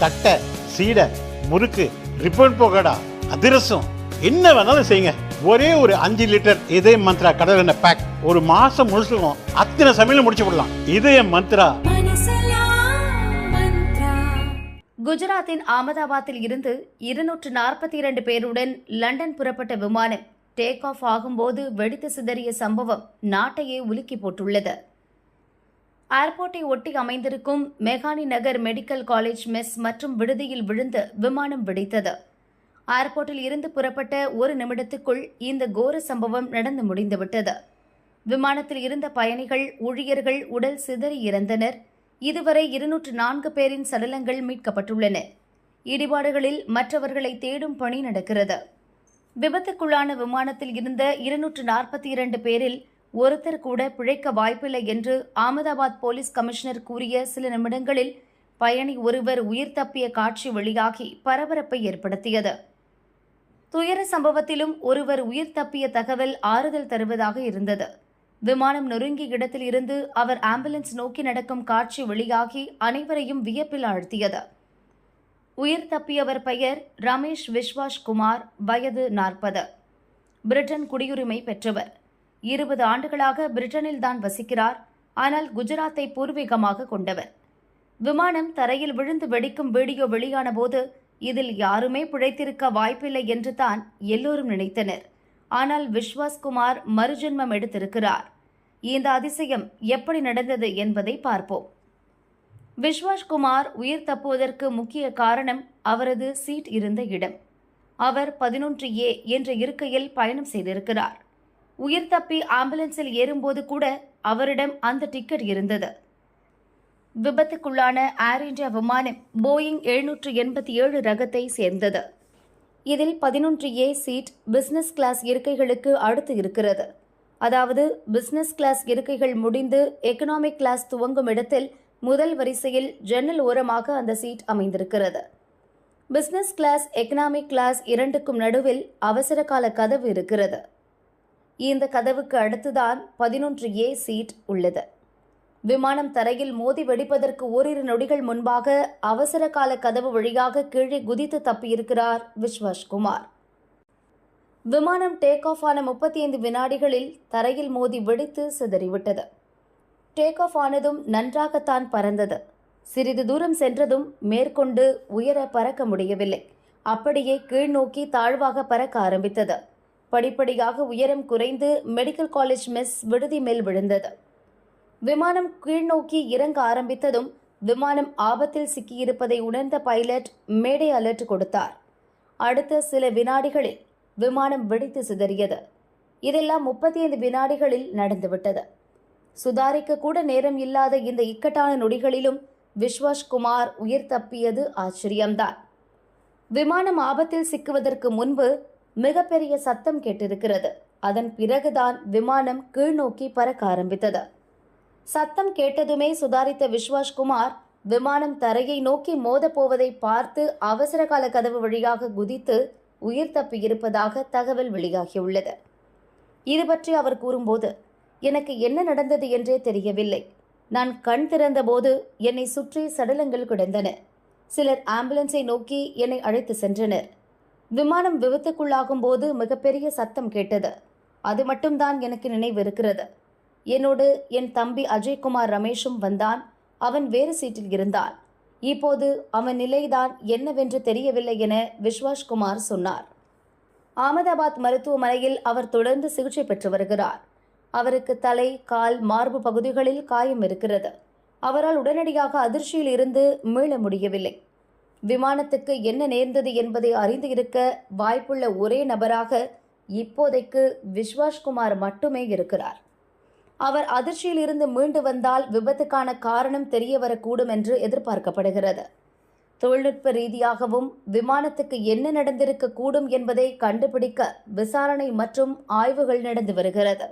தட்டை, சீடை, முறுக்கு, ரிப்பன் போகடா, அதிரசம், என்ன வேணாலும் செய்யுங்க. ஒரே ஒரு 5 லிட்டர் இதயம் மந்த்ரா கடல் எண்ணெய் பேக் ஒரு மாசம் முழுசுக்கும் அத்தனை சமையலும் முடிச்சு விடலாம். இதயம் மந்த்ரா. குஜராத்தின் அகமதாபாத்தில் இருந்து 242 பேருடன் லண்டன் புறப்பட்ட விமானம் டேக் ஆஃப் ஆகும்போது வெடித்து சிதறிய சம்பவம் நாட்டையே உலுக்கி போட்டுள்ளது. ஏர்போர்ட்டை ஒட்டி அமைந்திருக்கும் மெகானி நகர் மெடிக்கல் காலேஜ் மெஸ் மற்றும் விடுதியில் விழுந்து விமானம் வெடித்தது. ஏர்போர்ட்டில் இருந்து புறப்பட்ட ஒரு நிமிடத்துக்குள் இந்த கோர சம்பவம் நடந்து முடிந்துவிட்டது. விமானத்தில் இருந்த பயணிகள், ஊழியர்கள் உடல் சிதறி இறந்தனர். இதுவரை 204 பேரின் சடலங்கள் மீட்கப்பட்டுள்ளன. இடிபாடுகளில் மற்றவர்களை தேடும் பணி நடக்கிறது. விபத்துக்குள்ளான விமானத்தில் இருந்த 242 பேரில் ஒருத்தர் கூட பிழைக்க வாய்ப்பில்லை என்று அகமதாபாத் போலீஸ் கமிஷனர் கூறிய சில நிமிடங்களில் பயணி ஒருவர் உயிர் தப்பிய காட்சி வெளியாகி பரபரப்பை ஏற்படுத்தியது. துயர சம்பவத்திலும் ஒருவர் உயிர் தப்பிய தகவல் ஆறுதல் தருவதாக இருந்தது. விமானம் நொறுங்கிய இடத்தில் இருந்து அவர் ஆம்புலன்ஸ் நோக்கி நடக்கும் காட்சி வெளியாகி அனைவரையும் வியப்பில் ஆழ்த்தியது. உயிர் தப்பியவர் பெயர் ரமேஷ் விஸ்வாஸ் குமார், வயது 40. பிரிட்டன் குடியுரிமை பெற்றவர். 20 ஆண்டுகளாக பிரிட்டனில் தான் வசிக்கிறார். ஆனால் குஜராத்தை பூர்வீகமாக கொண்டவர். விமானம் தரையில் விழுந்து வெடிக்கும் வீடியோ வெளியான போது இதில் யாருமே பிழைத்திருக்க வாய்ப்பில்லை என்று தான் எல்லோரும் நினைத்தனர். ஆனால் விஸ்வாஸ்குமார் மறுஜென்மம் எடுத்திருக்கிறார். இந்த அதிசயம் எப்படி நடந்தது என்பதை பார்ப்போம். விஸ்வாஸ்குமார் உயிர் தப்புவதற்கு முக்கிய காரணம் அவரது சீட் இருந்த இடம். அவர் 11A என்ற இருக்கையில் பயணம் செய்திருக்கிறார். உயிர் தப்பி ஆம்புலன்ஸில் ஏறும்போது கூட அவரிடம் அந்த டிக்கெட் இருந்தது. விபத்துக்குள்ளான ஏர் இந்தியா விமானம் போயிங் 787 ரகத்தை சேர்ந்தது. இதில் 11A சீட் பிசினஸ் கிளாஸ் இருக்கைகளுக்கு அடுத்து இருக்கிறது. அதாவது பிசினஸ் கிளாஸ் இருக்கைகள் முடிந்து எக்கனாமிக் கிளாஸ் துவங்கும் இடத்தில் முதல் வரிசையில் ஜன்னல் ஓரமாக அந்த சீட் அமைந்திருக்கிறது. பிசினஸ் கிளாஸ், எக்கனாமிக் கிளாஸ் இரண்டுக்கும் நடுவில் அவசர கால கதவு இருக்கிறது. இந்த கதவுக்கு அடுத்துதான் 11A சீட் உள்ளது. விமானம் தரையில் மோதி வெடிப்பதற்கு ஓரிரு நொடிகள் முன்பாக அவசர கால கதவு வழியாக கீழே குதித்து தப்பியிருக்கிறார் விஸ்வாஸ்குமார். விமானம் டேக் ஆஃப் ஆன 35 வினாடிகளில் தரையில் மோதி வெடித்து சிதறிவிட்டது. டேக் ஆஃப் ஆனதும் நன்றாகத்தான் பறந்தது. சிறிது தூரம் சென்றதும் மேற்கொண்டு உயர பறக்க முடியவில்லை. அப்படியே கீழ்நோக்கி தாழ்வாக பறக்க ஆரம்பித்தது. படிப்படியாக உயரம் குறைந்து மெடிக்கல் காலேஜ் மெஸ் விடுதி மேல் விழுந்தது. விமானம் கீழ்நோக்கி இறங்க ஆரம்பித்ததும் விமானம் ஆபத்தில் சிக்கியிருப்பதை உணர்ந்த பைலட் மேடை அலர்ட் கொடுத்தார். அடுத்த சில வினாடிகளில் விமானம் வெடித்து சிதறியது. இதெல்லாம் 35 வினாடிகளில் நடந்துவிட்டது. சுதாரிக்க கூட நேரம் இல்லாத இந்த இக்கட்டான நொடிகளிலும் விஸ்வாஸ்குமார் உயிர் தப்பியது ஆச்சரியம்தான். விமானம் ஆபத்தில் சிக்குவதற்கு முன்பு மிகப்பெரிய சத்தம் கேட்டிருக்கிறது. அதன் பிறகுதான் விமானம் கீழ்நோக்கி பறக்க ஆரம்பித்தது. சத்தம் கேட்டதுமே சுதாரித்த விஸ்வாஸ்குமார் விமானம் தரையை நோக்கி மோதப்போவதை பார்த்து அவசர கால கதவு வழியாக குதித்து உயிர் தப்பியிருப்பதாக தகவல் வெளியாகியுள்ளது. இது பற்றி அவர் கூறும்போது, எனக்கு என்ன நடந்தது என்றே தெரியவில்லை. நான் கண் திறந்தபோது என்னை சுற்றி சடலங்கள் கிடந்தன. சிலர் ஆம்புலன்ஸை நோக்கி என்னை அழைத்து சென்றனர். விமானம் விபத்துக்குள்ளாகும் போது மிகப்பெரிய சத்தம் கேட்டது. அது மட்டும்தான் எனக்கு நினைவிருக்கிறது. என்னோடு என் தம்பி அஜய்குமார் ரமேஷும் வந்தான். அவன் வேறு சீட்டில் இருந்தான். இப்போது அவன் நிலைதான் என்னவென்று தெரியவில்லை என விஸ்வாஸ்குமார் சொன்னார். அகமதாபாத் மருத்துவமனையில் அவர் தொடர்ந்து சிகிச்சை பெற்று வருகிறார். அவருக்கு தலை, கால், மார்பு பகுதிகளில் காயம் இருக்கிறது. அவரால் உடனடியாக அதிர்ச்சியில் இருந்து மீள முடியவில்லை. விமானத்துக்கு என்ன நேர்ந்தது என்பதை அறிந்து இருக்க வாய்ப்புள்ள ஒரே நபராக இப்போதைக்கு விஸ்வாஸ்குமார் மட்டுமே இருக்கிறார். அவர் அதிர்ச்சியில் இருந்து மீண்டு வந்தால் விபத்துக்கான காரணம் தெரிய வரக்கூடும் என்று எதிர்பார்க்கப்படுகிறது. தொழில்நுட்ப ரீதியாகவும் விமானத்துக்கு என்ன நடந்திருக்க கூடும் என்பதை கண்டுபிடிக்க விசாரணை மற்றும் ஆய்வுகள் நடந்து வருகிறது.